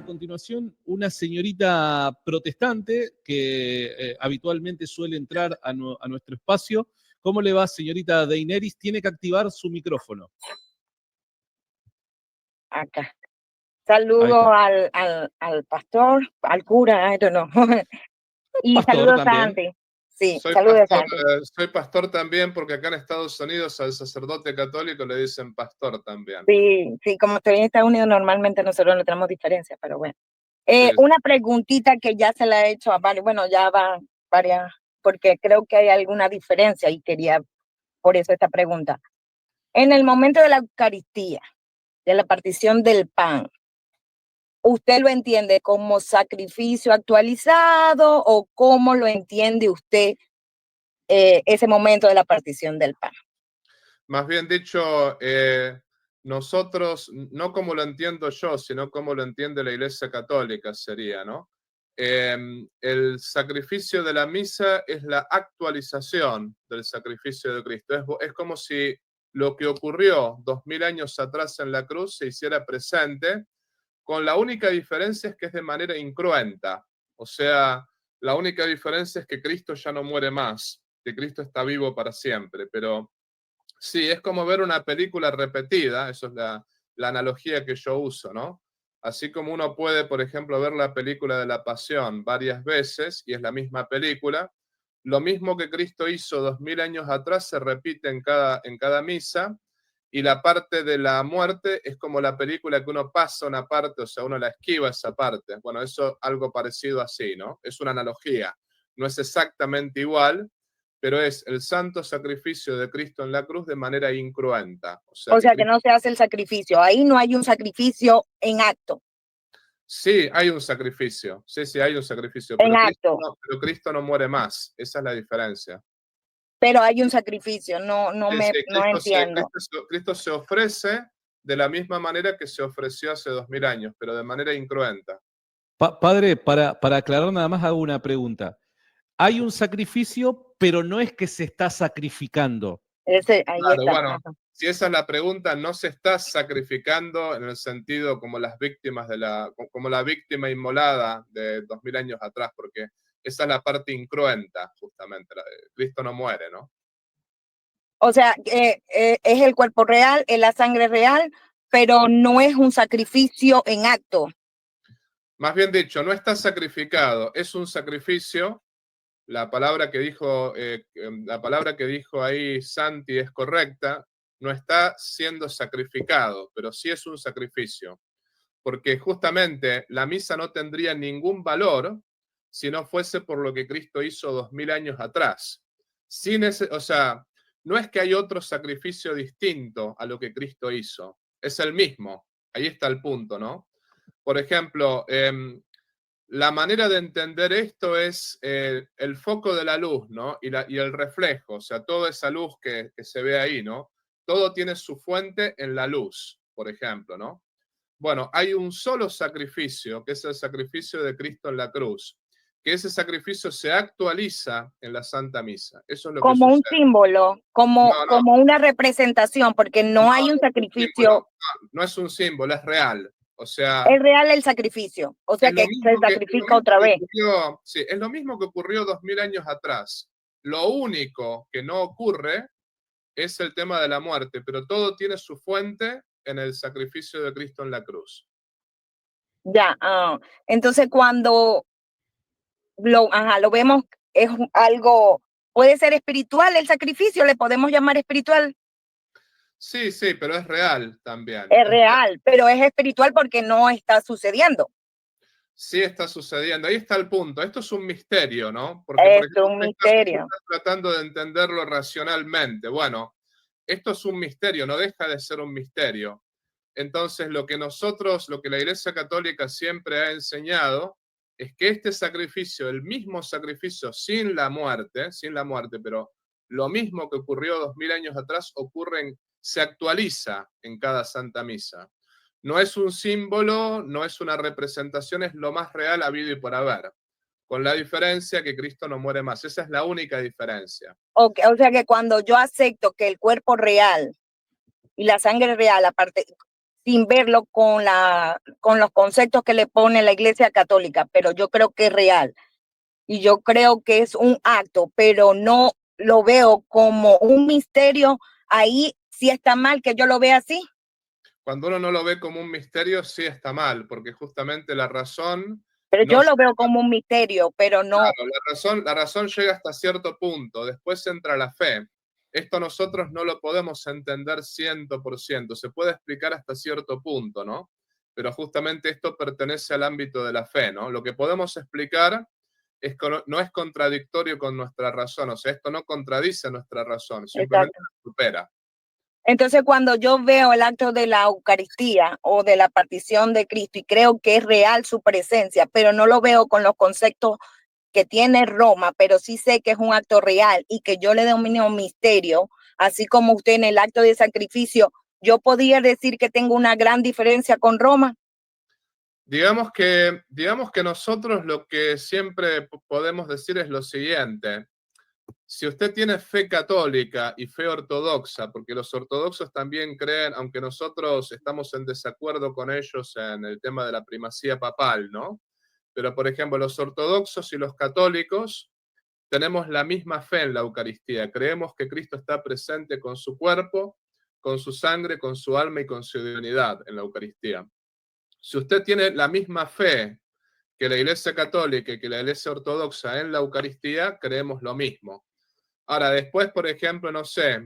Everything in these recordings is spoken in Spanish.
continuación una señorita protestante que habitualmente suele entrar a nuestro espacio. ¿Cómo le va, señorita Deineris? Tiene que activar su micrófono. Acá. Saludos al pastor, al cura, I don't know. Y pastor saludos también. a Santi. Sí, Soy saludos pastor, a Santi. soy pastor también, porque acá en Estados Unidos al sacerdote católico le dicen pastor también. Sí, como estoy en Estados Unidos, normalmente nosotros no tenemos diferencias, pero bueno. Sí. Una preguntita que ya se la he hecho a varios, bueno, ya van varias, porque creo que hay alguna diferencia y quería, por eso esta pregunta. En el momento de la Eucaristía, de la partición del pan, ¿usted lo entiende como sacrificio actualizado o cómo lo entiende usted ese momento de la partición del pan? Más bien dicho, nosotros, no como lo entiendo yo, sino como lo entiende la Iglesia Católica sería, ¿no? El sacrificio de la misa es la actualización del sacrificio de Cristo. Es como si lo que ocurrió 2000 años atrás en la cruz se hiciera presente, con la única diferencia es que es de manera incruenta. O sea, la única diferencia es que Cristo ya no muere más, que Cristo está vivo para siempre, pero sí, es como ver una película repetida, eso es la analogía que yo uso, ¿no? Así como uno puede, por ejemplo, ver la película de la Pasión varias veces y es la misma película, lo mismo que Cristo hizo 2000 años atrás se repite en cada misa, y la parte de la muerte es como la película que uno pasa una parte, o sea, uno la esquiva esa parte. Bueno, eso algo parecido así, ¿no? Es una analogía. No es exactamente igual, pero es el santo sacrificio de Cristo en la cruz de manera incruenta. O sea que no se hace el sacrificio, ahí no hay un sacrificio en acto. Sí, hay un sacrificio, sí, hay un sacrificio, En acto. pero Cristo no muere más, esa es la diferencia. Pero hay un sacrificio, no entiendo. Cristo se ofrece de la misma manera que se ofreció hace 2000 años, pero de manera incruenta. Padre, para aclarar nada más hago una pregunta. Hay un sacrificio, pero no es que se está sacrificando. Ahí claro, está. Bueno, si esa es la pregunta, no se está sacrificando en el sentido como las víctimas como la víctima inmolada de 2000 años atrás, porque esa es la parte incruenta, justamente. Cristo no muere, ¿no? O sea, es el cuerpo real, es la sangre real, pero no es un sacrificio en acto. Más bien dicho, no está sacrificado, es un sacrificio. La palabra que dijo ahí Santi es correcta, no está siendo sacrificado, pero sí es un sacrificio. Porque justamente la misa no tendría ningún valor si no fuese por lo que Cristo hizo 2000 años atrás. O sea, no es que hay otro sacrificio distinto a lo que Cristo hizo, es el mismo. Ahí está el punto, ¿no? Por ejemplo, la manera de entender esto es el foco de la luz, ¿no? Y el reflejo, o sea, toda esa luz que se ve ahí, ¿no? Todo tiene su fuente en la luz, por ejemplo, ¿no? Bueno, hay un solo sacrificio, que es el sacrificio de Cristo en la cruz, que ese sacrificio se actualiza en la Santa Misa. Eso es lo como que un símbolo, como una representación, porque no hay un sacrificio. No es un símbolo, es real. O sea, es real el sacrificio, o sea que se sacrifica otra vez. Sí, es lo mismo que ocurrió 2000 años atrás. Lo único que no ocurre es el tema de la muerte, pero todo tiene su fuente en el sacrificio de Cristo en la cruz. Ya, entonces cuando lo vemos, es algo, puede ser espiritual el sacrificio, le podemos llamar espiritual. Sí, pero es real también. Es real, pero es espiritual porque no está sucediendo. Sí está sucediendo, ahí está el punto. Esto es un misterio, ¿no? Porque, por ejemplo, un misterio. Estás tratando de entenderlo racionalmente. Bueno, esto es un misterio, no deja de ser un misterio. Entonces, lo que la Iglesia Católica siempre ha enseñado es que este sacrificio, el mismo sacrificio sin la muerte, pero lo mismo que ocurrió 2000 años atrás, se actualiza en cada Santa Misa. No es un símbolo, no es una representación, es lo más real habido y por haber. Con la diferencia que Cristo no muere más. Esa es la única diferencia. Okay, o sea que cuando yo acepto que el cuerpo real y la sangre real, aparte, sin verlo con los conceptos que le pone la Iglesia Católica, pero yo creo que es real. Y yo creo que es un acto, pero no lo veo como un misterio. Ahí sí está mal que yo lo vea así. Cuando uno no lo ve como un misterio, sí está mal, porque justamente la razón Pero no yo lo veo como un misterio, pero no. claro, la razón llega hasta cierto punto, después entra la fe. Esto nosotros no lo podemos entender 100%, se puede explicar hasta cierto punto, ¿no? Pero justamente esto pertenece al ámbito de la fe, ¿no? Lo que podemos explicar es que no es contradictorio con nuestra razón, o sea, esto no contradice nuestra razón, simplemente Exacto. la supera. Entonces, cuando yo veo el acto de la Eucaristía o de la partición de Cristo y creo que es real su presencia, pero no lo veo con los conceptos que tiene Roma, pero sí sé que es un acto real y que yo le domino un misterio, así como usted en el acto de sacrificio, yo podría decir que tengo una gran diferencia con Roma. Digamos que nosotros lo que siempre podemos decir es lo siguiente. Si usted tiene fe católica y fe ortodoxa, porque los ortodoxos también creen, aunque nosotros estamos en desacuerdo con ellos en el tema de la primacía papal, ¿no? Pero, por ejemplo, los ortodoxos y los católicos tenemos la misma fe en la Eucaristía. Creemos que Cristo está presente con su cuerpo, con su sangre, con su alma y con su divinidad en la Eucaristía. Si usted tiene la misma fe que la Iglesia Católica y que la Iglesia Ortodoxa en la Eucaristía, creemos lo mismo. Ahora, después, por ejemplo, no sé,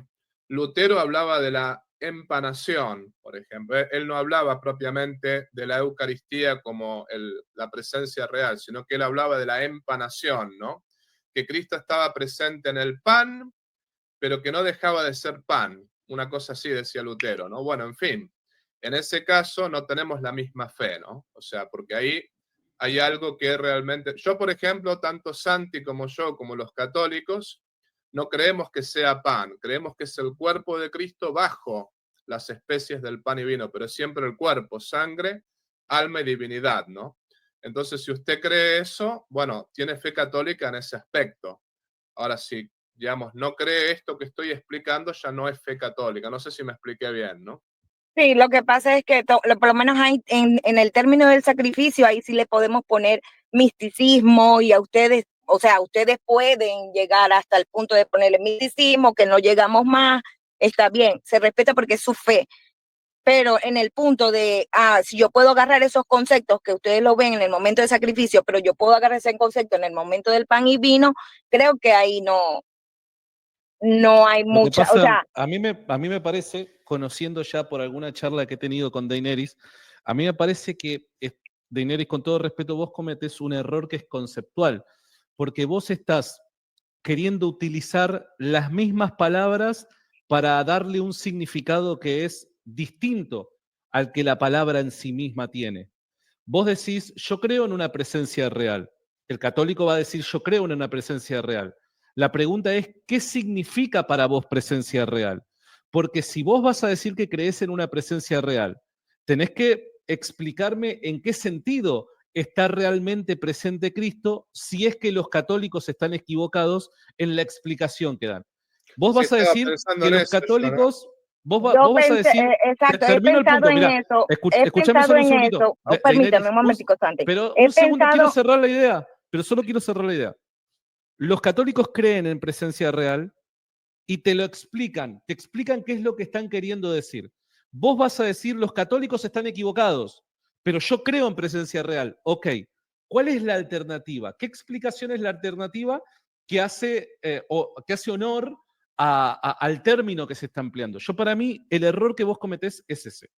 Lutero hablaba de la empanación, por ejemplo. Él no hablaba propiamente de la Eucaristía como la presencia real, sino que él hablaba de la empanación, ¿no? Que Cristo estaba presente en el pan, pero que no dejaba de ser pan. Una cosa así decía Lutero, ¿no? Bueno, en fin, en ese caso no tenemos la misma fe, ¿no? O sea, porque ahí hay algo que realmente... Yo, por ejemplo, tanto Santi como yo, como los católicos, no creemos que sea pan, creemos que es el cuerpo de Cristo bajo las especies del pan y vino, pero siempre el cuerpo, sangre, alma y divinidad, ¿no? Entonces, si usted cree eso, bueno, tiene fe católica en ese aspecto. Ahora, si, digamos, no cree esto que estoy explicando, ya no es fe católica. No sé si me expliqué bien, ¿no? Sí, lo que pasa es que por lo menos hay, en el término del sacrificio, ahí sí le podemos poner misticismo y a ustedes, o sea, ustedes pueden llegar hasta el punto de ponerle misticismo, que no llegamos más, está bien, se respeta porque es su fe, pero en el punto de, si yo puedo agarrar esos conceptos que ustedes lo ven en el momento del sacrificio, pero yo puedo agarrar ese concepto en el momento del pan y vino, creo que ahí no hay Lo que mucha, o pasa, sea, a mí me parece, conociendo ya por alguna charla que he tenido con Daenerys, a mí me parece que Daenerys, con todo respeto, vos cometés un error que es conceptual, porque vos estás queriendo utilizar las mismas palabras para darle un significado que es distinto al que la palabra en sí misma tiene. Vos decís, yo creo en una presencia real. El católico va a decir, yo creo en una presencia real. La pregunta es, ¿qué significa para vos presencia real? Porque si vos vas a decir que crees en una presencia real, tenés que explicarme en qué sentido está realmente presente Cristo si es que los católicos están equivocados en la explicación que dan. Vos Sí, vas a estaba decir pensando que en los eso yo, ¿no? católicos, yo vos vas a pensé, decir, exacto, he termino el pensado punto, en mira, eso, he escúchame pensado solo un en segundito, eso, permítame Daenerys, un momentico, Santi, pero he un segundo, quiero pensado, cerrar la idea, pero solo quiero cerrar la idea. Los católicos creen en presencia real y te lo explican, te explican qué es lo que están queriendo decir. Vos vas a decir, los católicos están equivocados, pero yo creo en presencia real. Ok, ¿cuál es la alternativa? ¿Qué explicación es la alternativa que hace honor al término que se está empleando? Yo, para mí, el error que vos cometés es ese.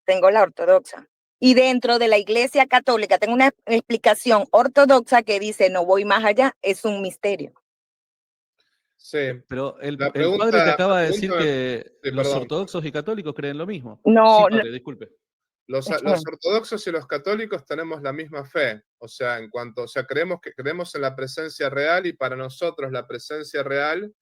tengo la ortodoxa, y dentro de la Iglesia Católica tengo una explicación ortodoxa que dice, no voy más allá, es un misterio. Sí. Pero La el padre te pregunta, acaba de decir que sí, los perdón. ortodoxos y católicos creen lo mismo. Sí, No, padre, disculpe. Los ortodoxos y los católicos tenemos la misma fe, o sea, creemos en la presencia real y para nosotros la presencia real,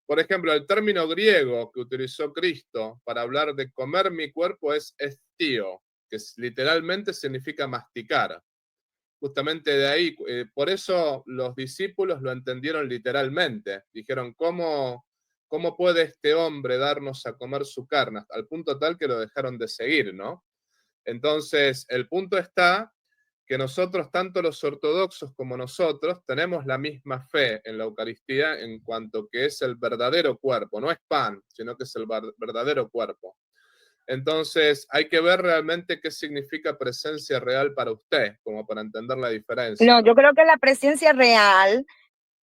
por ejemplo, el término griego que utilizó Cristo para hablar de comer mi cuerpo es estio, que literalmente significa masticar. Justamente de ahí, por eso los discípulos lo entendieron literalmente. Dijeron, ¿cómo puede este hombre darnos a comer su carne? Al punto tal que lo dejaron de seguir, ¿no? Entonces, el punto está que nosotros, tanto los ortodoxos como nosotros, tenemos la misma fe en la Eucaristía en cuanto que es el verdadero cuerpo, no es pan, sino que es el verdadero cuerpo. Entonces, hay que ver realmente qué significa presencia real para usted, como para entender la diferencia. No, yo creo que la presencia real,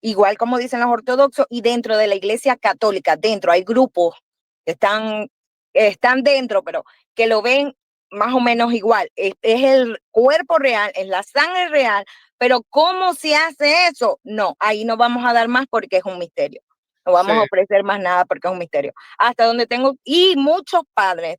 igual como dicen los ortodoxos, y dentro de la Iglesia Católica, dentro hay grupos que están dentro, pero que lo ven más o menos igual. Es el cuerpo real, es la sangre real, pero ¿cómo se hace eso? No, ahí no vamos a dar más porque es un misterio. No vamos a ofrecer más nada porque es un misterio. Hasta donde tengo, y muchos padres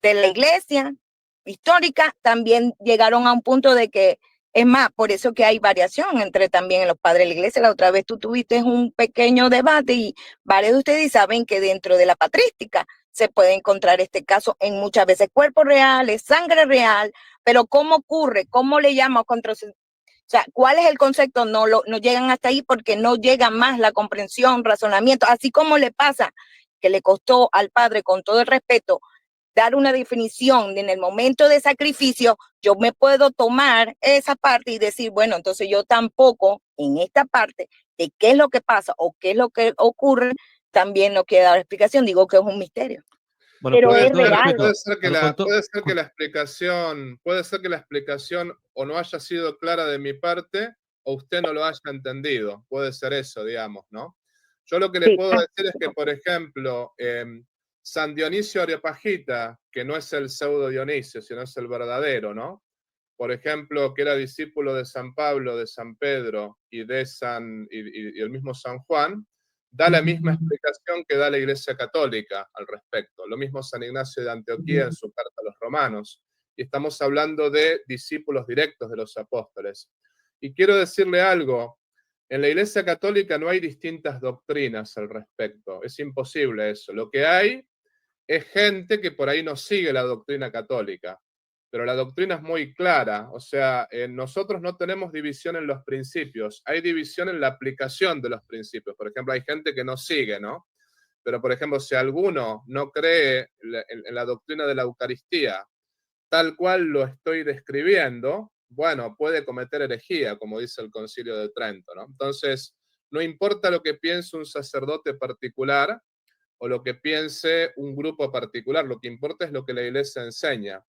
de la Iglesia histórica también llegaron a un punto de que, es más, por eso que hay variación entre también los padres de la Iglesia. La otra vez tú tuviste un pequeño debate y varios de ustedes saben que dentro de la patrística se puede encontrar este caso en muchas veces cuerpos reales, sangre real, pero ¿cómo ocurre? ¿Cómo le llamo contra? O sea, ¿cuál es el concepto? No llegan hasta ahí porque no llega más la comprensión, razonamiento, así como le pasa que le costó al padre, con todo el respeto, dar una definición en el momento de sacrificio. Yo me puedo tomar esa parte y decir, bueno, entonces yo tampoco en esta parte de qué es lo que pasa o qué es lo que ocurre, también no quiero dar explicación, digo que es un misterio. Bueno, pero puede es real. puede ser que la explicación o no haya sido clara de mi parte o usted no lo haya entendido. Puede ser eso, digamos, ¿no? Yo lo que le puedo decir es que, por ejemplo, San Dionisio Areopagita, que no es el pseudo Dionisio, sino es el verdadero, ¿no? Por ejemplo, que era discípulo de San Pablo, de San Pedro y de y el mismo San Juan, da la misma explicación que da la Iglesia Católica al respecto. Lo mismo San Ignacio de Antioquía en su carta a los romanos. Y estamos hablando de discípulos directos de los apóstoles. Y quiero decirle algo, en la Iglesia Católica no hay distintas doctrinas al respecto. Es imposible eso. Lo que hay es gente que por ahí no sigue la doctrina católica, pero la doctrina es muy clara. O sea, nosotros no tenemos división en los principios, hay división en la aplicación de los principios. Por ejemplo, hay gente que no sigue, ¿no? Pero, por ejemplo, si alguno no cree en la doctrina de la Eucaristía, tal cual lo estoy describiendo, bueno, puede cometer herejía, como dice el Concilio de Trento, ¿no? Entonces, no importa lo que piense un sacerdote particular o lo que piense un grupo particular, lo que importa es lo que la Iglesia enseña.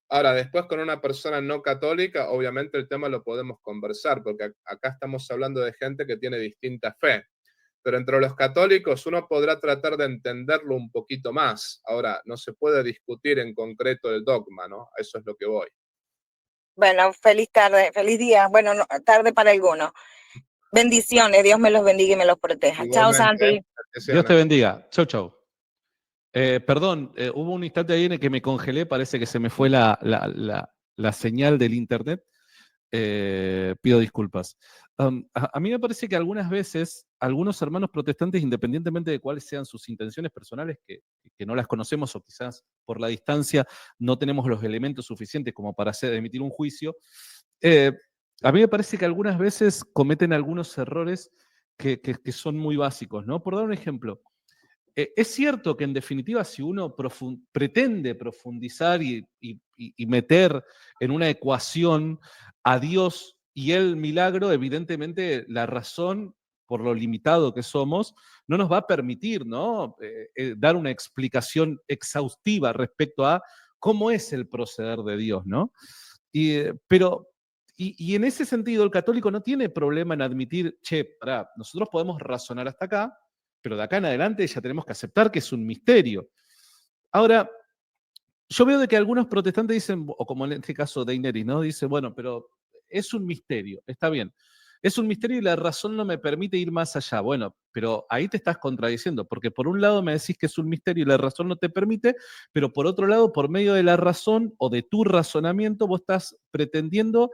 Ahora, después con una persona no católica, obviamente el tema lo podemos conversar, porque acá estamos hablando de gente que tiene distinta fe. Pero entre los católicos uno podrá tratar de entenderlo un poquito más. Ahora, no se puede discutir en concreto el dogma, ¿no? A eso es lo que voy. Bueno, feliz tarde, feliz día. Bueno, tarde para algunos. Bendiciones, Dios me los bendiga y me los proteja. Chao, Santi. Dios te bendiga. Chau, chau. Perdón, hubo un instante ahí en el que me congelé, parece que se me fue la señal del internet. Pido disculpas. A mí me parece que algunas veces algunos hermanos protestantes, independientemente de cuáles sean sus intenciones personales, que no las conocemos o quizás por la distancia no tenemos los elementos suficientes como para emitir un juicio, a mí me parece que algunas veces cometen algunos errores que son muy básicos, ¿no? Por dar un ejemplo, es cierto que en definitiva si uno pretende profundizar y meter en una ecuación a Dios y el milagro, evidentemente la razón, por lo limitado que somos, no nos va a permitir, ¿no? Dar una explicación exhaustiva respecto a cómo es el proceder de Dios, ¿no? Pero en ese sentido el católico no tiene problema en admitir, che, pará, nosotros podemos razonar hasta acá, pero de acá en adelante ya tenemos que aceptar que es un misterio. Ahora, yo veo de que algunos protestantes dicen, o como en este caso Deineris, ¿no? Dice, bueno, pero es un misterio, está bien. Es un misterio y la razón no me permite ir más allá. Bueno, pero ahí te estás contradiciendo, porque por un lado me decís que es un misterio y la razón no te permite, pero por otro lado, por medio de la razón o de tu razonamiento, vos estás pretendiendo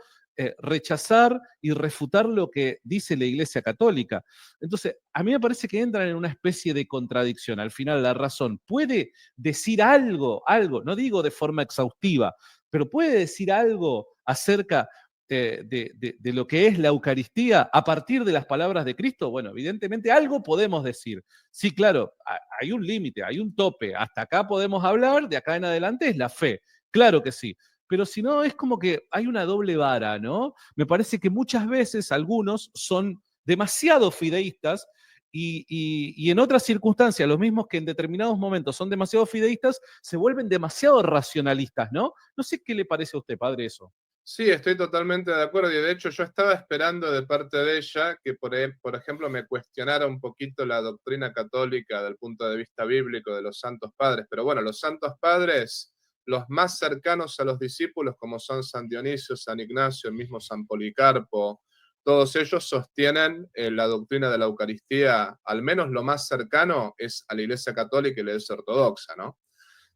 rechazar y refutar lo que dice la Iglesia Católica. Entonces, a mí me parece que entran en una especie de contradicción. Al final, la razón puede decir algo, no digo de forma exhaustiva, pero puede decir algo acerca de lo que es la Eucaristía a partir de las palabras de Cristo, bueno, evidentemente algo podemos decir. Sí, claro, hay un límite, hay un tope. Hasta acá podemos hablar, de acá en adelante es la fe. Claro que sí. Pero si no, es como que hay una doble vara, ¿no? Me parece que muchas veces algunos son demasiado fideístas y en otras circunstancias, los mismos que en determinados momentos son demasiado fideístas, se vuelven demasiado racionalistas, ¿no? No sé qué le parece a usted, padre, eso. Sí, estoy totalmente de acuerdo y de hecho yo estaba esperando de parte de ella que, por ejemplo, me cuestionara un poquito la doctrina católica del punto de vista bíblico de los santos padres, pero bueno, los santos padres, los más cercanos a los discípulos, como son San Dionisio, San Ignacio, el mismo San Policarpo, todos ellos sostienen la doctrina de la Eucaristía, al menos lo más cercano es a la Iglesia Católica y la Iglesia Ortodoxa, ¿no?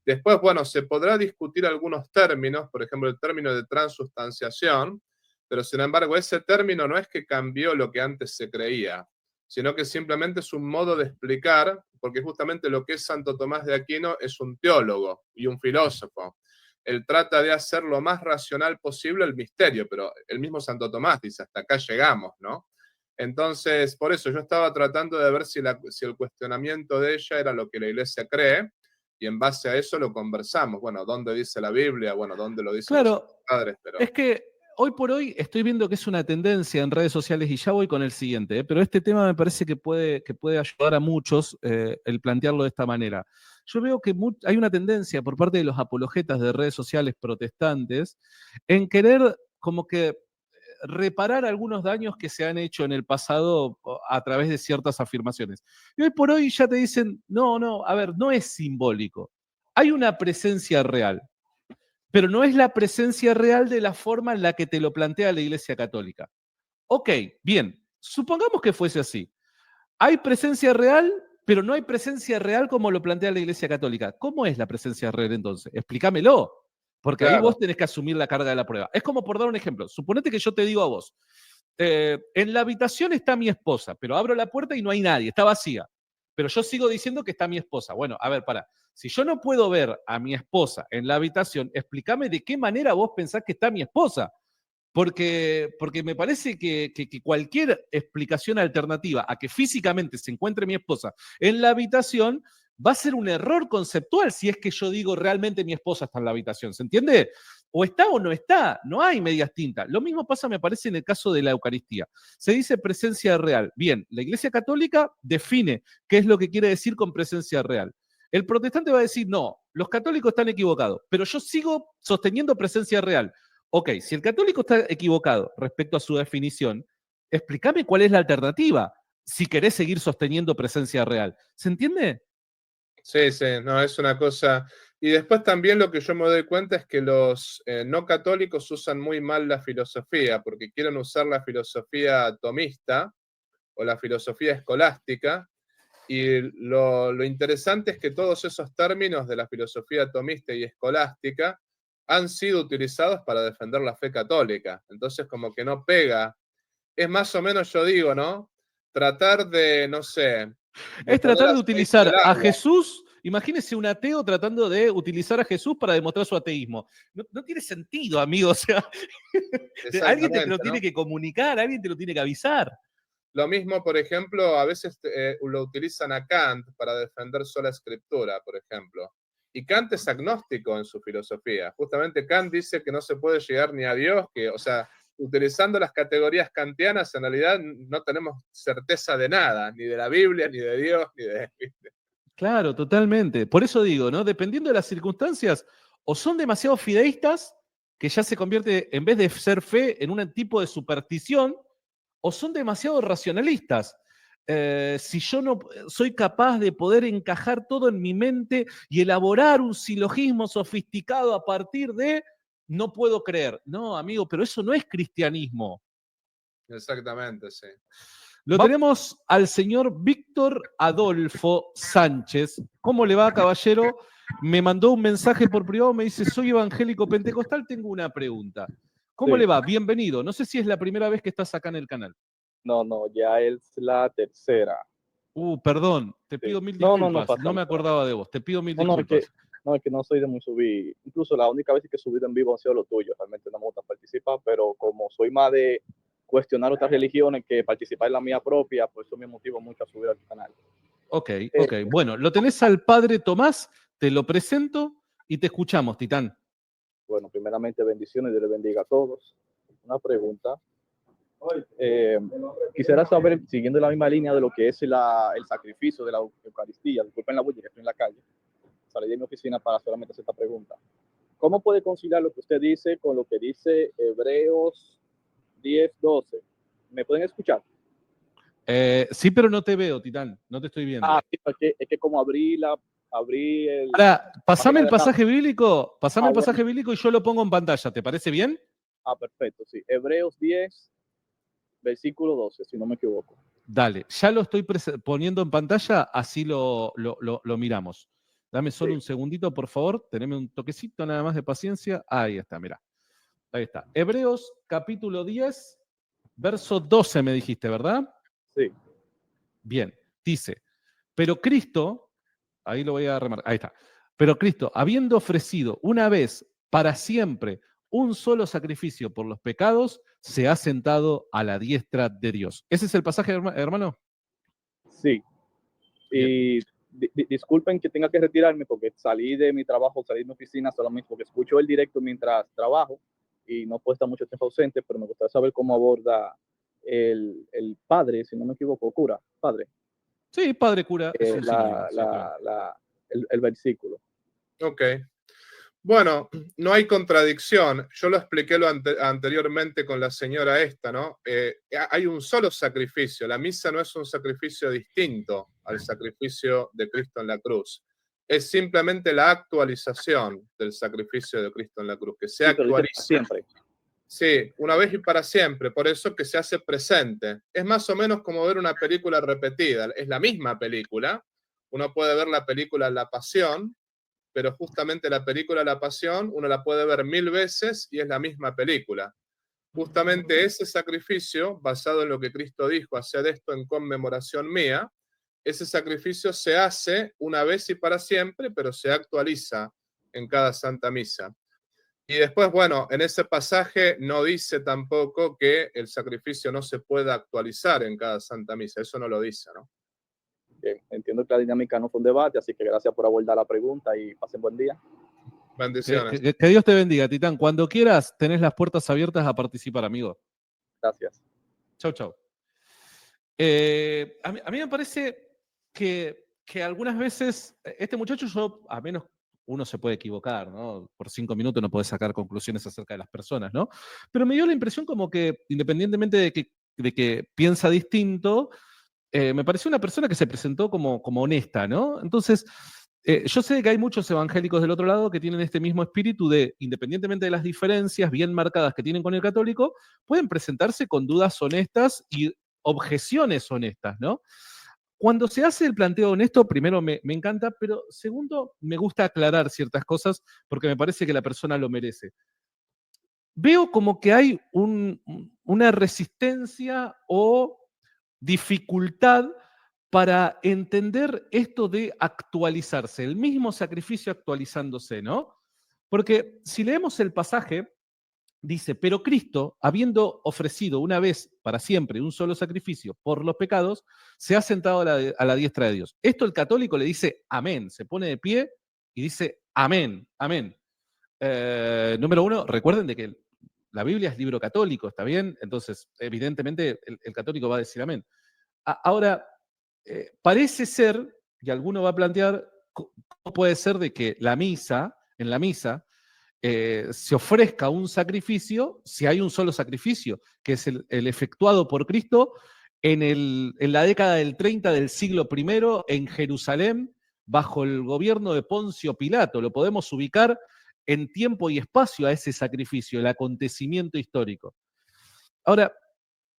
Después, bueno, se podrá discutir algunos términos, por ejemplo, el término de transustanciación, pero sin embargo, ese término no es que cambió lo que antes se creía, sino que simplemente es un modo de explicar, porque justamente lo que es Santo Tomás de Aquino es un teólogo y un filósofo. Él trata de hacer lo más racional posible el misterio, pero el mismo Santo Tomás dice, hasta acá llegamos, ¿no? Entonces, por eso yo estaba tratando de ver si el cuestionamiento de ella era lo que la Iglesia cree, y en base a eso lo conversamos. Bueno, ¿dónde dice la Biblia? Bueno, ¿dónde lo dicen los Claro, padres? Pero es que hoy por hoy estoy viendo que es una tendencia en redes sociales y ya voy con el siguiente, pero este tema me parece que puede ayudar a muchos el plantearlo de esta manera. Yo veo que hay una tendencia por parte de los apologetas de redes sociales protestantes en querer como que reparar algunos daños que se han hecho en el pasado a través de ciertas afirmaciones. Y hoy por hoy ya te dicen, no, a ver, no es simbólico. Hay una presencia real, pero no es la presencia real de la forma en la que te lo plantea la Iglesia Católica. Ok, bien, supongamos que fuese así. Hay presencia real, pero no hay presencia real como lo plantea la Iglesia Católica. ¿Cómo es la presencia real entonces? Explícamelo, porque ahí vos claro, tenés que asumir la carga de la prueba. Es como por dar un ejemplo. Suponete que yo te digo a vos, en la habitación está mi esposa, pero abro la puerta y no hay nadie, está vacía. Pero yo sigo diciendo que está mi esposa. Bueno, a ver, para. Si yo no puedo ver a mi esposa en la habitación, explícame de qué manera vos pensás que está mi esposa. Porque me parece que cualquier explicación alternativa a que físicamente se encuentre mi esposa en la habitación va a ser un error conceptual si es que yo digo realmente mi esposa está en la habitación. ¿Se entiende? O está o no está, no hay medias tintas. Lo mismo pasa, me parece, en el caso de la Eucaristía. Se dice presencia real. Bien, la Iglesia Católica define qué es lo que quiere decir con presencia real. El protestante va a decir, no, los católicos están equivocados, pero yo sigo sosteniendo presencia real. Ok, si el católico está equivocado respecto a su definición, explícame cuál es la alternativa si querés seguir sosteniendo presencia real. ¿Se entiende? sí, no, es una cosa. Y después también lo que yo me doy cuenta es que los no católicos usan muy mal la filosofía, porque quieren usar la filosofía tomista o la filosofía escolástica. Y lo interesante es que todos esos términos de la filosofía tomista y escolástica han sido utilizados para defender la fe católica. Entonces, como que no pega. Es más o menos, yo digo, ¿no? Tratar de, no sé, de Es poner tratar de aceite en utilizar el a agua. Jesús. Imagínese un ateo tratando de utilizar a Jesús para demostrar su ateísmo. No tiene sentido, amigo. O sea, alguien te lo Exactamente, tiene ¿no? que comunicar, alguien te lo tiene que avisar. Lo mismo, por ejemplo, a veces lo utilizan a Kant para defender sola escritura, por ejemplo. Y Kant es agnóstico en su filosofía. Justamente Kant dice que no se puede llegar ni a Dios, que, o sea, utilizando las categorías kantianas, en realidad no tenemos certeza de nada, ni de la Biblia, ni de Dios, ni de... Claro, totalmente. Por eso digo, ¿no? Dependiendo de las circunstancias, o son demasiado fideístas, que ya se convierte, en vez de ser fe, en un tipo de superstición, o son demasiado racionalistas. Si yo no soy capaz de poder encajar todo en mi mente y elaborar un silogismo sofisticado a partir de, no puedo creer. No, amigo, pero eso no es cristianismo. Exactamente, sí. Lo tenemos al señor Víctor Adolfo Sánchez. ¿Cómo le va, caballero? Me mandó un mensaje por privado, me dice, soy evangélico pentecostal, tengo una pregunta. ¿Cómo Sí. le va? Bienvenido. No sé si es la primera vez que estás acá en el canal. No, ya es la tercera. Perdón, te Sí. pido mil No disculpas. pasa No me nada. acordaba de vos. Te pido mil No, que disculpas. No, es que no soy de muy subir. Incluso la única vez que he subido en vivo han sido lo tuyo. Realmente no me gusta participar, pero como soy más de cuestionar otras religiones que participar en la mía propia, pues eso me motiva mucho a subir al canal. Ok. Bueno, lo tenés al padre Tomás, te lo presento y te escuchamos, Titán. Bueno, primeramente bendiciones, Dios les bendiga a todos. Una pregunta. Quisiera saber, siguiendo la misma línea de lo que es el sacrificio de la Eucaristía, disculpen la bulla que estoy en la calle, salí de mi oficina para solamente hacer esta pregunta. ¿Cómo puede conciliar lo que usted dice con lo que dice Hebreos 10:12? ¿Me pueden escuchar? Sí, pero no te veo, Titán, no te estoy viendo. Sí, es que como abrí el... Ahora, pasame el página de pasaje bíblico, pasame el bueno. pasaje bíblico y yo lo pongo en pantalla, ¿te parece bien? Perfecto, sí. Hebreos 10, versículo 12, si no me equivoco. Dale, ya lo estoy poniendo en pantalla, así lo miramos. Dame solo un segundito, por favor, teneme un toquecito nada más de paciencia. Ahí está, mirá. Ahí está. Hebreos capítulo 10, verso 12 me dijiste, ¿verdad? Sí. Bien, dice, pero Cristo, ahí lo voy a remarcar, ahí está. Pero Cristo, habiendo ofrecido una vez para siempre un solo sacrificio por los pecados, se ha sentado a la diestra de Dios. ¿Ese es el pasaje, hermano? Sí. Y disculpen que tenga que retirarme porque salí de mi trabajo, salí de mi oficina solamente porque escucho el directo mientras trabajo y no puedo estar mucho tiempo ausente, pero me gustaría saber cómo aborda el padre, si no me equivoco, cura, padre. Sí, padre cura, es un sinónimo. El versículo. Ok. Bueno, no hay contradicción. Yo lo expliqué anteriormente con la señora esta, ¿no? Hay un solo sacrificio. La misa no es un sacrificio distinto al sacrificio de Cristo en la cruz. Es simplemente la actualización del sacrificio de Cristo en la cruz, que se actualiza siempre. Sí, una vez y para siempre, por eso que se hace presente. Es más o menos como ver una película repetida, es la misma película. Uno puede ver la película La Pasión, pero justamente la película La Pasión uno la puede ver 1000 veces y es la misma película. Justamente ese sacrificio, basado en lo que Cristo dijo, haced esto en conmemoración mía, ese sacrificio se hace una vez y para siempre, pero se actualiza en cada Santa Misa. Y después, bueno, en ese pasaje no dice tampoco que el sacrificio no se pueda actualizar en cada Santa Misa, eso no lo dice, ¿no? Bien, entiendo que la dinámica no fue un debate, así que gracias por abordar la pregunta y pasen buen día. Bendiciones. Que Dios te bendiga, Titán. Cuando quieras, tenés las puertas abiertas a participar, amigo. Gracias. Chau, chau. A mí me parece que algunas veces, este muchacho, yo, a menos uno se puede equivocar, ¿no? Por 5 minutos no puede sacar conclusiones acerca de las personas, ¿no? Pero me dio la impresión como que, independientemente de que piensa distinto, me pareció una persona que se presentó como honesta, ¿no? Entonces, yo sé que hay muchos evangélicos del otro lado que tienen este mismo espíritu de, independientemente de las diferencias bien marcadas que tienen con el católico, pueden presentarse con dudas honestas y objeciones honestas, ¿no? Cuando se hace el planteo honesto, primero me encanta, pero segundo, me gusta aclarar ciertas cosas porque me parece que la persona lo merece. Veo como que hay una resistencia o dificultad para entender esto de actualizarse, el mismo sacrificio actualizándose, ¿no? Porque si leemos el pasaje, dice, pero Cristo, habiendo ofrecido una vez para siempre un solo sacrificio por los pecados, se ha sentado a la diestra de Dios. Esto el católico le dice amén, se pone de pie y dice amén, amén. Número uno, recuerden de que la Biblia es libro católico, ¿está bien? Entonces, evidentemente, el católico va a decir amén. Ahora, parece ser, y alguno va a plantear, ¿cómo puede ser de que en la misa, se ofrezca un sacrificio si hay un solo sacrificio, que es el efectuado por Cristo en la década del 30 del siglo I en Jerusalén, bajo el gobierno de Poncio Pilato? Lo podemos ubicar en tiempo y espacio a ese sacrificio, el acontecimiento histórico. Ahora,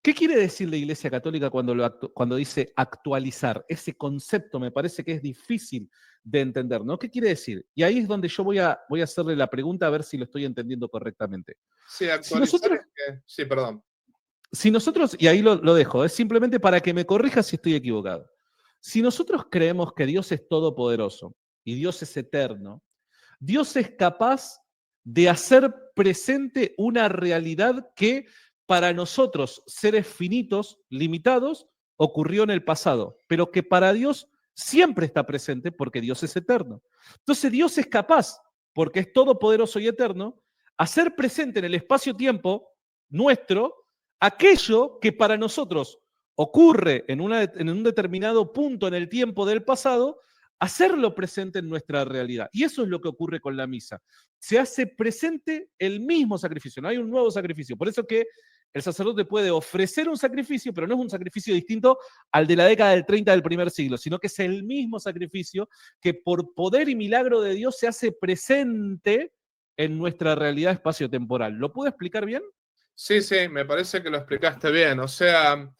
¿qué quiere decir la Iglesia Católica cuando dice actualizar? Ese concepto me parece que es difícil de entender, ¿no? ¿Qué quiere decir? Y ahí es donde yo voy a hacerle la pregunta a ver si lo estoy entendiendo correctamente. Sí, actualizar sí, perdón. Si nosotros, y ahí lo dejo, es simplemente para que me corrija si estoy equivocado. Si nosotros creemos que Dios es todopoderoso y Dios es eterno, Dios es capaz de hacer presente una realidad que para nosotros, seres finitos, limitados, ocurrió en el pasado, pero que para Dios siempre está presente porque Dios es eterno. Entonces Dios es capaz, porque es todopoderoso y eterno, hacer presente en el espacio-tiempo nuestro aquello que para nosotros ocurre en un determinado punto en el tiempo del pasado, hacerlo presente en nuestra realidad. Y eso es lo que ocurre con la misa. Se hace presente el mismo sacrificio, no hay un nuevo sacrificio. Por eso que el sacerdote puede ofrecer un sacrificio, pero no es un sacrificio distinto al de la década del 30 del primer siglo, sino que es el mismo sacrificio que por poder y milagro de Dios se hace presente en nuestra realidad espacio-temporal. ¿Lo puedo explicar bien? Sí, sí, me parece que lo explicaste bien. O sea,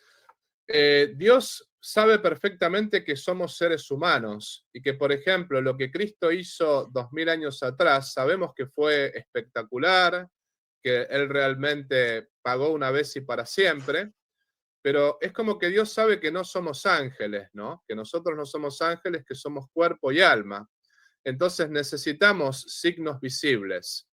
Dios sabe perfectamente que somos seres humanos y que, por ejemplo, lo que Cristo hizo 2000 años atrás, sabemos que fue espectacular, que Él realmente pagó una vez y para siempre, pero es como que Dios sabe que no somos ángeles, ¿no? Que nosotros no somos ángeles, que somos cuerpo y alma. Entonces necesitamos signos visibles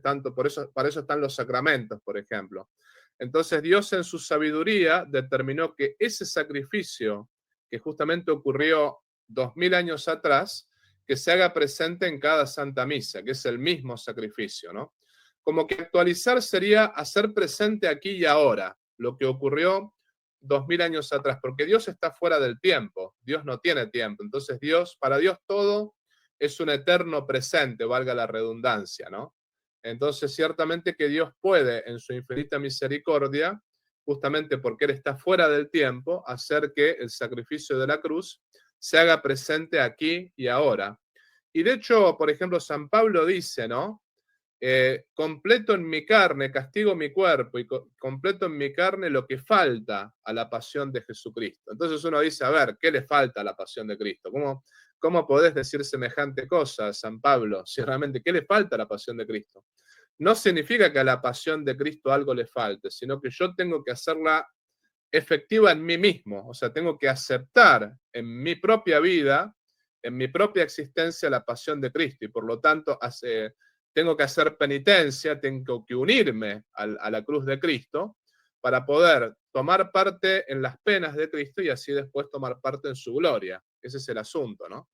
tanto, para eso están los sacramentos, por ejemplo. Entonces Dios en su sabiduría determinó que ese sacrificio que justamente ocurrió 2000 años atrás, que se haga presente en cada Santa Misa, que es el mismo sacrificio, ¿no? Como que actualizar sería hacer presente aquí y ahora lo que ocurrió 2000 años atrás, porque Dios está fuera del tiempo, Dios no tiene tiempo, entonces para Dios todo es un eterno presente, valga la redundancia, ¿no? Entonces, ciertamente que Dios puede, en su infinita misericordia, justamente porque Él está fuera del tiempo, hacer que el sacrificio de la cruz se haga presente aquí y ahora. Y de hecho, por ejemplo, San Pablo dice, ¿no? Completo en mi carne, castigo mi cuerpo, y completo en mi carne lo que falta a la pasión de Jesucristo. Entonces uno dice, a ver, ¿qué le falta a la pasión de Cristo? ¿Cómo podés decir semejante cosa, San Pablo? Si realmente, ¿qué le falta a la pasión de Cristo? No significa que a la pasión de Cristo algo le falte, sino que yo tengo que hacerla efectiva en mí mismo. O sea, tengo que aceptar en mi propia vida, en mi propia existencia, la pasión de Cristo. Y por lo tanto, tengo que hacer penitencia, tengo que unirme a la cruz de Cristo para poder tomar parte en las penas de Cristo y así después tomar parte en su gloria. Ese es el asunto, ¿no?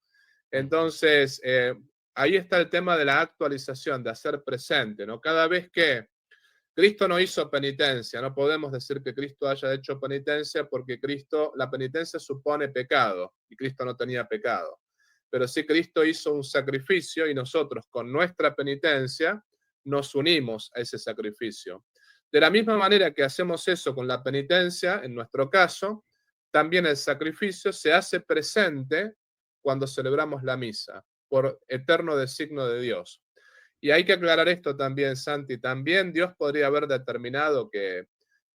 Entonces, ahí está el tema de la actualización, de hacer presente, ¿no? Cada vez que Cristo no hizo penitencia, no podemos decir que Cristo haya hecho penitencia porque la penitencia supone pecado y Cristo no tenía pecado. Pero sí Cristo hizo un sacrificio y nosotros con nuestra penitencia nos unimos a ese sacrificio. De la misma manera que hacemos eso con la penitencia, en nuestro caso, también el sacrificio se hace presente cuando celebramos la misa, por eterno designo de Dios. Y hay que aclarar esto también, Santi. También Dios podría haber determinado que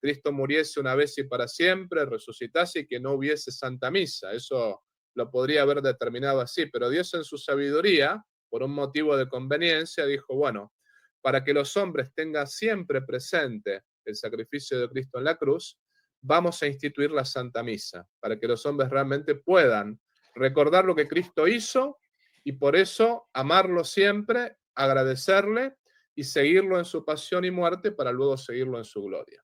Cristo muriese una vez y para siempre, resucitase y que no hubiese Santa Misa. Eso lo podría haber determinado así, pero Dios en su sabiduría, por un motivo de conveniencia, dijo, bueno, para que los hombres tengan siempre presente el sacrificio de Cristo en la cruz, vamos a instituir la Santa Misa, para que los hombres realmente puedan recordar lo que Cristo hizo y por eso amarlo siempre, agradecerle y seguirlo en su pasión y muerte para luego seguirlo en su gloria.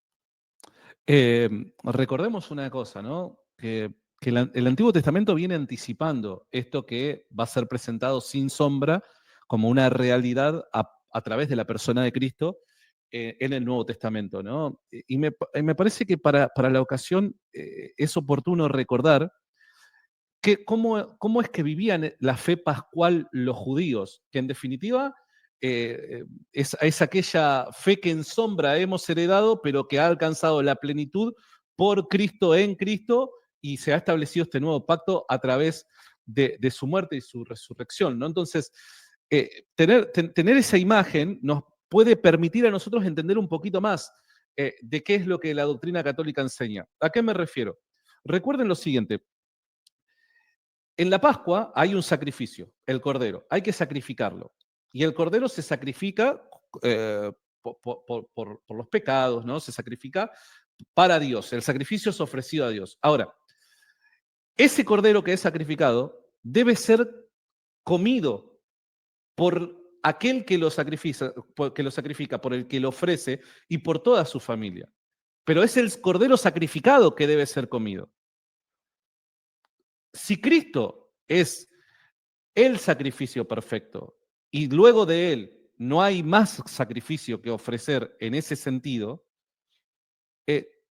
Recordemos una cosa, ¿no? Que el Antiguo Testamento viene anticipando esto que va a ser presentado sin sombra como una realidad a través de la persona de Cristo en el Nuevo Testamento, ¿no? Y me parece que para la ocasión es oportuno recordar cómo es que vivían la fe pascual los judíos, que en definitiva es aquella fe que en sombra hemos heredado, pero que ha alcanzado la plenitud por Cristo, en Cristo, y se ha establecido este nuevo pacto a través de su muerte y su resurrección, ¿no? Entonces, tener esa imagen nos puede permitir a nosotros entender un poquito más de qué es lo que la doctrina católica enseña. ¿A qué me refiero? Recuerden lo siguiente. En la Pascua hay un sacrificio, el cordero, hay que sacrificarlo. Y el cordero se sacrifica por los pecados, ¿no? Se sacrifica para Dios, el sacrificio es ofrecido a Dios. Ahora, ese cordero que es sacrificado debe ser comido por aquel que lo sacrifica, por el que lo ofrece y por toda su familia. Pero es el cordero sacrificado que debe ser comido. Si Cristo es el sacrificio perfecto y luego de él no hay más sacrificio que ofrecer en ese sentido,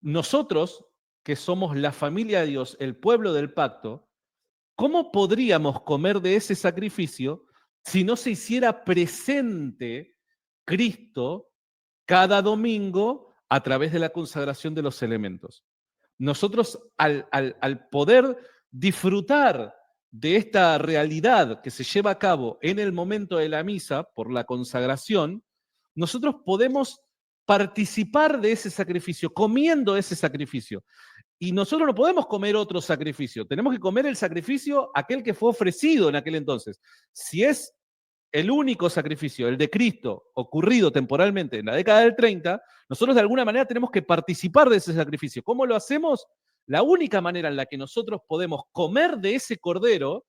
nosotros, que somos la familia de Dios, el pueblo del pacto, ¿cómo podríamos comer de ese sacrificio si no se hiciera presente Cristo cada domingo a través de la consagración de los elementos? Nosotros, al poder disfrutar de esta realidad que se lleva a cabo en el momento de la misa por la consagración, nosotros podemos participar de ese sacrificio, comiendo ese sacrificio. Y nosotros no podemos comer otro sacrificio, tenemos que comer el sacrificio aquel que fue ofrecido en aquel entonces. Si es el único sacrificio, el de Cristo, ocurrido temporalmente en la década del 30, nosotros de alguna manera tenemos que participar de ese sacrificio. ¿Cómo lo hacemos? La única manera en la que nosotros podemos comer de ese cordero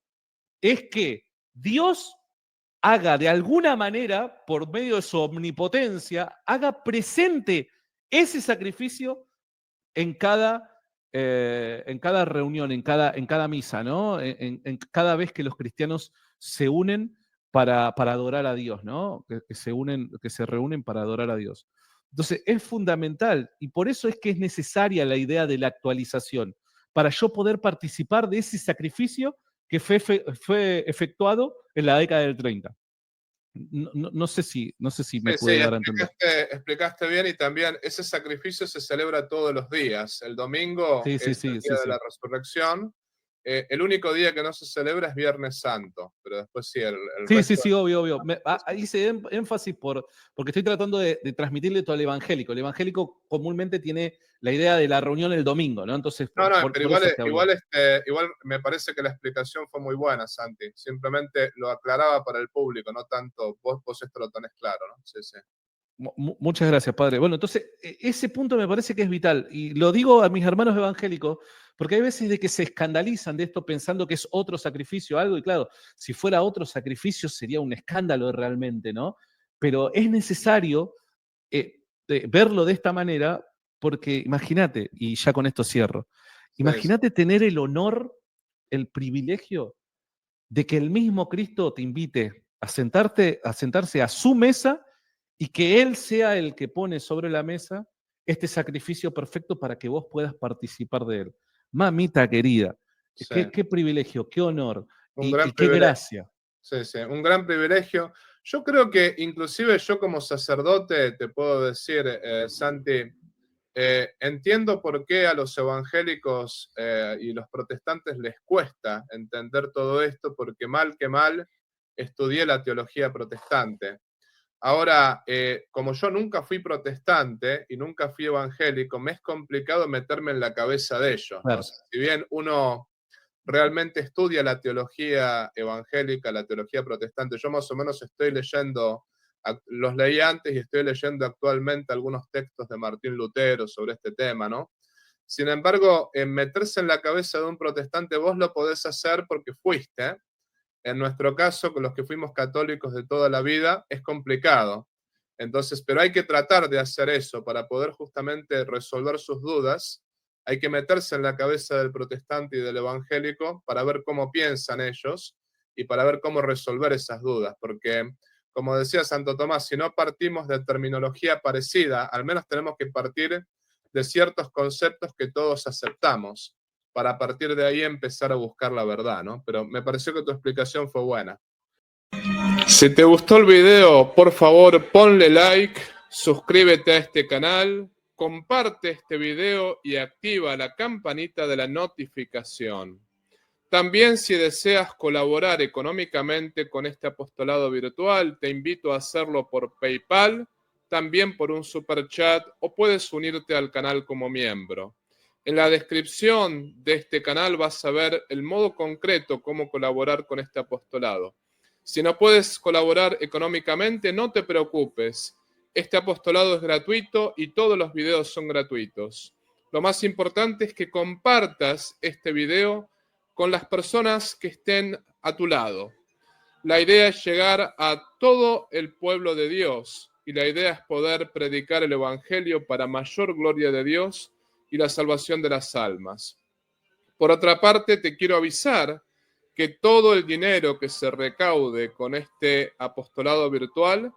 es que Dios haga de alguna manera, por medio de su omnipotencia, haga presente ese sacrificio en cada reunión, en cada misa, ¿no? En cada vez que los cristianos se unen para adorar a Dios, ¿no? Que se reúnen para adorar a Dios. Entonces, es fundamental y por eso es que es necesaria la idea de la actualización, para yo poder participar de ese sacrificio que fue efectuado en la década del 30. No sé si me pude dar a entender. Explicaste bien, y también ese sacrificio se celebra todos los días. El domingo es el día de la resurrección. El único día que no se celebra es Viernes Santo, pero después sí, el resto... Sí, obvio. Hice énfasis porque estoy tratando de transmitirle todo al evangélico. El evangélico comúnmente tiene la idea de la reunión el domingo, ¿no? Entonces, pero igual me parece que la explicación fue muy buena, Santi. Simplemente lo aclaraba para el público, no tanto vos esto lo tenés claro, ¿no? Sí. Muchas gracias, padre. Bueno, entonces, ese punto me parece que es vital. Y lo digo a mis hermanos evangélicos, porque hay veces de que se escandalizan de esto pensando que es otro sacrificio, algo, y claro, si fuera otro sacrificio sería un escándalo realmente, ¿no? Pero es necesario verlo de esta manera, porque imagínate, y ya con esto cierro, imagínate tener el honor, el privilegio de que el mismo Cristo te invite a sentarse a su mesa y que Él sea el que pone sobre la mesa este sacrificio perfecto para que vos puedas participar de Él. Mamita querida, Sí. qué privilegio, qué honor y qué privilegio. gracia. Sí, un gran privilegio. Yo creo que inclusive yo como sacerdote te puedo decir, Santi, entiendo por qué a los evangélicos y los protestantes les cuesta entender todo esto, porque mal que mal estudié la teología protestante. Ahora, como yo nunca fui protestante y nunca fui evangélico, me es complicado meterme en la cabeza de ellos, ¿no? O sea, si bien uno realmente estudia la teología evangélica, la teología protestante, yo más o menos estoy leyendo, los leí antes y estoy leyendo actualmente algunos textos de Martín Lutero sobre este tema, ¿no? Sin embargo, en meterse en la cabeza de un protestante vos lo podés hacer porque fuiste. En nuestro caso, con los que fuimos católicos de toda la vida, es complicado. Entonces, pero hay que tratar de hacer eso para poder justamente resolver sus dudas. Hay que meterse en la cabeza del protestante y del evangélico para ver cómo piensan ellos y para ver cómo resolver esas dudas. Porque, como decía Santo Tomás, si no partimos de terminología parecida, al menos tenemos que partir de ciertos conceptos que todos aceptamos, para a partir de ahí empezar a buscar la verdad, ¿no? Pero me pareció que tu explicación fue buena. Si te gustó el video, por favor, ponle like, suscríbete a este canal, comparte este video y activa la campanita de la notificación. También, si deseas colaborar económicamente con este apostolado virtual, te invito a hacerlo por PayPal, también por un super chat, o puedes unirte al canal como miembro. En la descripción de este canal vas a ver el modo concreto cómo colaborar con este apostolado. Si no puedes colaborar económicamente, no te preocupes. Este apostolado es gratuito y todos los videos son gratuitos. Lo más importante es que compartas este video con las personas que estén a tu lado. La idea es llegar a todo el pueblo de Dios y la idea es poder predicar el Evangelio para mayor gloria de Dios y la salvación de las almas. Por otra parte, te quiero avisar que todo el dinero que se recaude con este apostolado virtual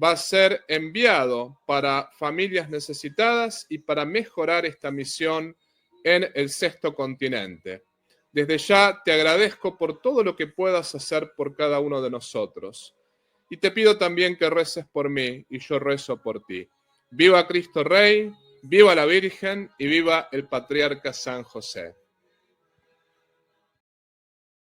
va a ser enviado para familias necesitadas y para mejorar esta misión en el sexto continente. Desde ya te agradezco por todo lo que puedas hacer por cada uno de nosotros. Y te pido también que reces por mí y yo rezo por ti. Viva Cristo Rey, viva la Virgen y viva el Patriarca San José.